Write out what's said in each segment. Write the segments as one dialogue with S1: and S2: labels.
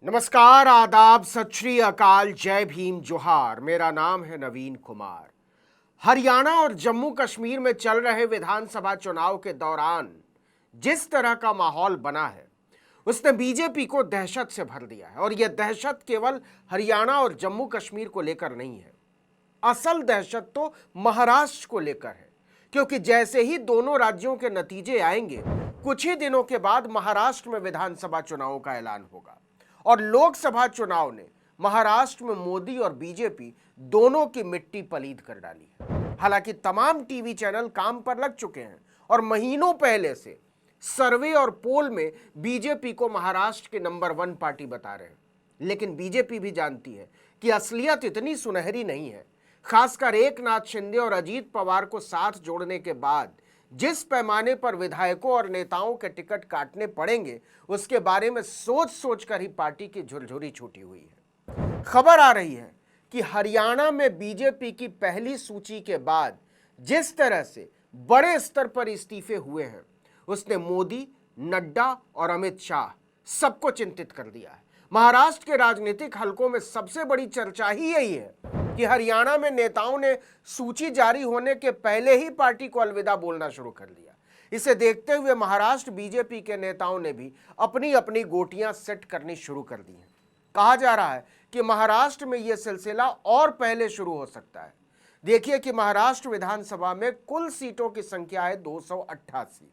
S1: नमस्कार, आदाब, सत श्री अकाल, जय भीम, जोहार। मेरा नाम है नवीन कुमार। हरियाणा और जम्मू कश्मीर में चल रहे विधानसभा चुनाव के दौरान जिस तरह का माहौल बना है उसने बीजेपी को दहशत से भर दिया है। और यह दहशत केवल हरियाणा और जम्मू कश्मीर को लेकर नहीं है, असल दहशत तो महाराष्ट्र को लेकर है। क्योंकि जैसे ही दोनों राज्यों के नतीजे आएंगे, कुछ ही दिनों के बाद महाराष्ट्र में विधानसभा चुनावों का ऐलान होगा। और लोकसभा चुनाव ने महाराष्ट्र में मोदी और बीजेपी दोनों की मिट्टी पलीद कर डाली है। हालांकि तमाम टीवी चैनल काम पर लग चुके हैं और महीनों पहले से सर्वे और पोल में बीजेपी को महाराष्ट्र के नंबर 1 पार्टी बता रहे हैं। लेकिन बीजेपी भी जानती है कि असलियत इतनी सुनहरी नहीं है। खासकर एकनाथ शिंदे और अजीत पवार को साथ जोड़ने के बाद जिस पैमाने पर विधायकों और नेताओं के टिकट काटने पड़ेंगे, उसके बारे में सोच सोच कर ही पार्टी की झुरझुरी छूटी हुई है। खबर आ रही है कि हरियाणा में बीजेपी की पहली सूची के बाद जिस तरह से बड़े स्तर पर इस्तीफे हुए हैं, उसने मोदी, नड्डा और अमित शाह सबको चिंतित कर दिया है। महाराष्ट्र के राजनीतिक हलकों में सबसे बड़ी चर्चा ही यही है कि हरियाणा में नेताओं ने सूची जारी होने के पहले ही पार्टी को अलविदा बोलना शुरू कर दिया। इसे देखते हुए महाराष्ट्र बीजेपी के नेताओं ने भी अपनी अपनी गोटियां सेट करनी शुरू कर दी हैं। कहा जा रहा है कि महाराष्ट्र में यह सिलसिला और पहले शुरू हो सकता है। देखिए कि महाराष्ट्र विधानसभा में कुल सीटों की संख्या है 288।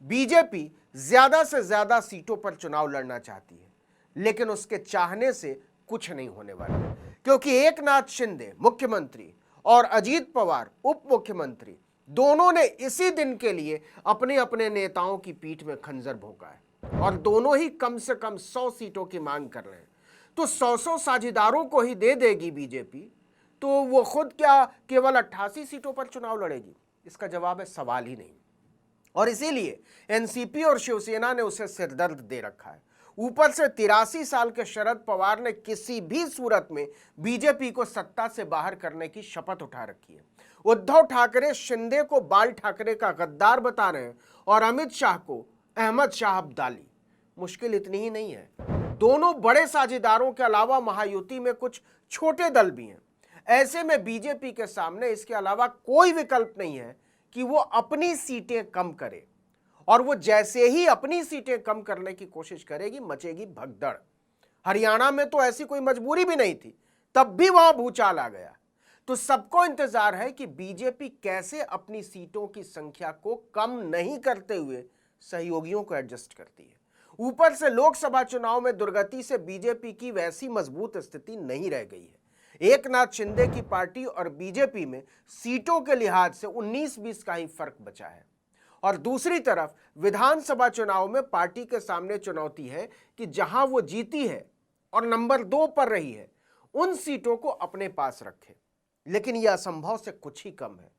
S1: बीजेपी ज्यादा से ज्यादा सीटों पर चुनाव लड़ना चाहती है, लेकिन उसके चाहने से कुछ नहीं होने वाला, क्योंकि एकनाथ शिंदे मुख्यमंत्री और अजीत पवार उप मुख्यमंत्री दोनों ने इसी दिन के लिए अपने अपने नेताओं की पीठ में खंजर भोंका है और दोनों ही कम से कम 100 सीटों की मांग कर रहे हैं। तो 100 साझेदारों को ही दे देगी बीजेपी, तो वो खुद क्या केवल 88 सीटों पर चुनाव लड़ेगी? इसका जवाब है सवाल ही नहीं। और इसीलिए एनसीपी और शिवसेना ने उसे सिरदर्द दे रखा है। ऊपर से 83 साल के शरद पवार ने किसी भी सूरत में बीजेपी को सत्ता से बाहर करने की शपथ उठा रखी है। उद्धव ठाकरे शिंदे को बाल ठाकरे का गद्दार बता रहे हैं और अमित शाह को अहमद शाह अब्दाली। मुश्किल इतनी ही नहीं है, दोनों बड़े साझेदारों के अलावा महायुति में कुछ छोटे दल भी हैं। ऐसे में बीजेपी के सामने इसके अलावा कोई विकल्प नहीं है कि वो अपनी सीटें कम करे। और वो जैसे ही अपनी सीटें कम करने की कोशिश करेगी, मचेगी भगदड़। हरियाणा में तो ऐसी कोई मजबूरी भी नहीं थी, तब भी वहां भूचाल आ गया। तो सबको इंतजार है कि बीजेपी कैसे अपनी सीटों की संख्या को कम नहीं करते हुए सहयोगियों को एडजस्ट करती है। ऊपर से लोकसभा चुनाव में दुर्गति से बीजेपी की वैसी मजबूत स्थिति नहीं रह गई है। एकनाथ शिंदे की पार्टी और बीजेपी में सीटों के लिहाज से 19-20 का ही फर्क बचा है। और दूसरी तरफ विधानसभा चुनाव में पार्टी के सामने चुनौती है कि जहां वो जीती है और नंबर 2 पर रही है, उन सीटों को अपने पास रखे। लेकिन यह असंभव से कुछ ही कम है।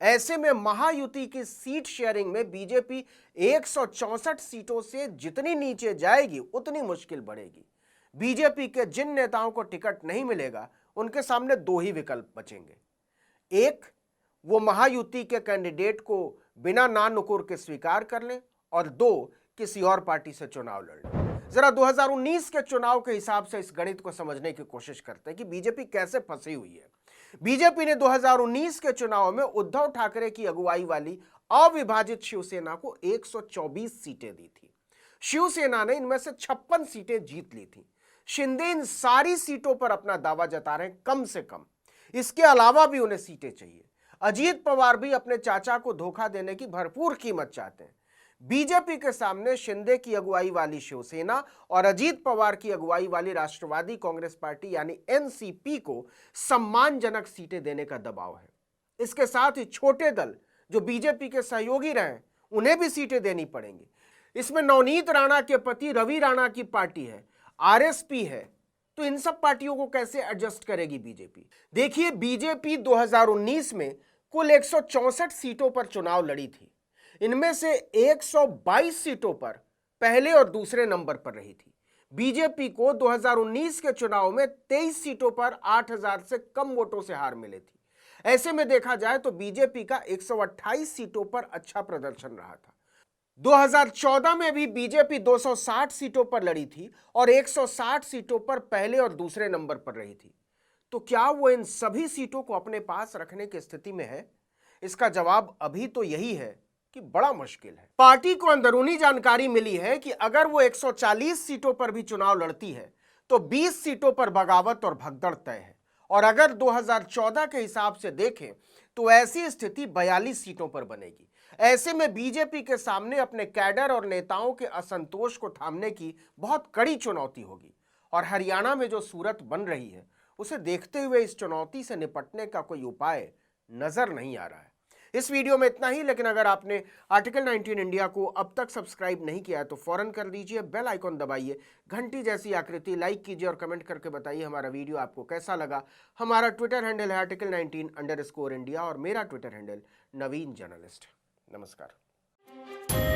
S1: ऐसे में महायुति की सीट शेयरिंग में बीजेपी 164 सीटों से जितनी नीचे जाएगी, उतनी मुश्किल बढ़ेगी। बीजेपी के जिन नेताओं को टिकट नहीं मिलेगा, उनके सामने 2 ही विकल्प बचेंगे। एक, वो महायुति के कैंडिडेट को बिना ना नुकुर के स्वीकार कर लें, और 2, किसी और पार्टी से चुनाव लड़ लें। जरा 2019 के चुनाव के हिसाब से इस गणित को समझने की कोशिश करते हैं कि बीजेपी कैसे फंसी हुई है। बीजेपी ने 2019 के चुनाव में उद्धव ठाकरे की अगुवाई वाली अविभाजित शिवसेना को 124 सीटें दी थी। शिवसेना ने इनमें से 56 सीटें जीत ली थी। शिंदे इन सारी सीटों पर अपना दावा जता रहे हैं कम से कम, इसके अलावा भी उन्हें सीटें चाहिए। अजीत पवार भी अपने चाचा को धोखा देने की भरपूर कीमत चाहते हैं। बीजेपी के सामने शिंदे की अगुवाई वाली शिवसेना और अजीत पवार की अगुवाई वाली राष्ट्रवादी कांग्रेस पार्टी यानी एनसीपी को सम्मानजनक सीटें देने का दबाव है। इसके साथ ही छोटे दल जो बीजेपी के सहयोगी रहे, उन्हें भी सीटें देनी पड़ेंगी। इसमें नवनीत राणा के पति रवि राणा की पार्टी है, आरएसपी है। तो इन सब पार्टियों को कैसे एडजस्ट करेगी बीजेपी? देखिए, बीजेपी 2019 में कुल 164 सीटों पर चुनाव लड़ी थी। इनमें से 122 सीटों पर पहले और दूसरे नंबर पर रही थी। बीजेपी को 2019 के चुनाव में 23 सीटों पर 8000 से कम वोटों से हार मिली थी। ऐसे में देखा जाए तो बीजेपी का 128 सीटों पर अच्छा प्रदर्शन रहा था। 2014 में भी बीजेपी 260 सीटों पर लड़ी थी और 160 सीटों पर पहले और दूसरे नंबर पर रही थी। तो क्या वो इन सभी सीटों को अपने पास रखने की स्थिति में है? इसका जवाब अभी तो यही है कि बड़ा मुश्किल है। पार्टी को अंदरूनी जानकारी मिली है कि अगर वो 140 सीटों पर भी चुनाव लड़ती है तो 20 सीटों पर बगावत और भगदड़ तय है, और अगर 2014 के हिसाब से देखें तो ऐसी स्थिति 42 सीटों पर बनेगी। ऐसे में बीजेपी के सामने अपने कैडर और नेताओं के असंतोष को थामने की बहुत कड़ी चुनौती होगी, और हरियाणा में जो सूरत बन रही है उसे देखते हुए इस चुनौती से निपटने का कोई उपाय नजर नहीं आ रहा है। इस वीडियो में इतना ही, लेकिन अगर आपने आर्टिकल 19 इंडिया को अब तक सब्सक्राइब नहीं किया है तो फौरन कर दीजिए, बेल आइकॉन दबाइए, घंटी जैसी आकृति लाइक कीजिए और कमेंट करके बताइए हमारा वीडियो आपको कैसा लगा। हमारा ट्विटर हैंडल है आर्टिकल 19_इंडिया और मेरा ट्विटर हैंडल नवीन जर्नलिस्ट। नमस्कार।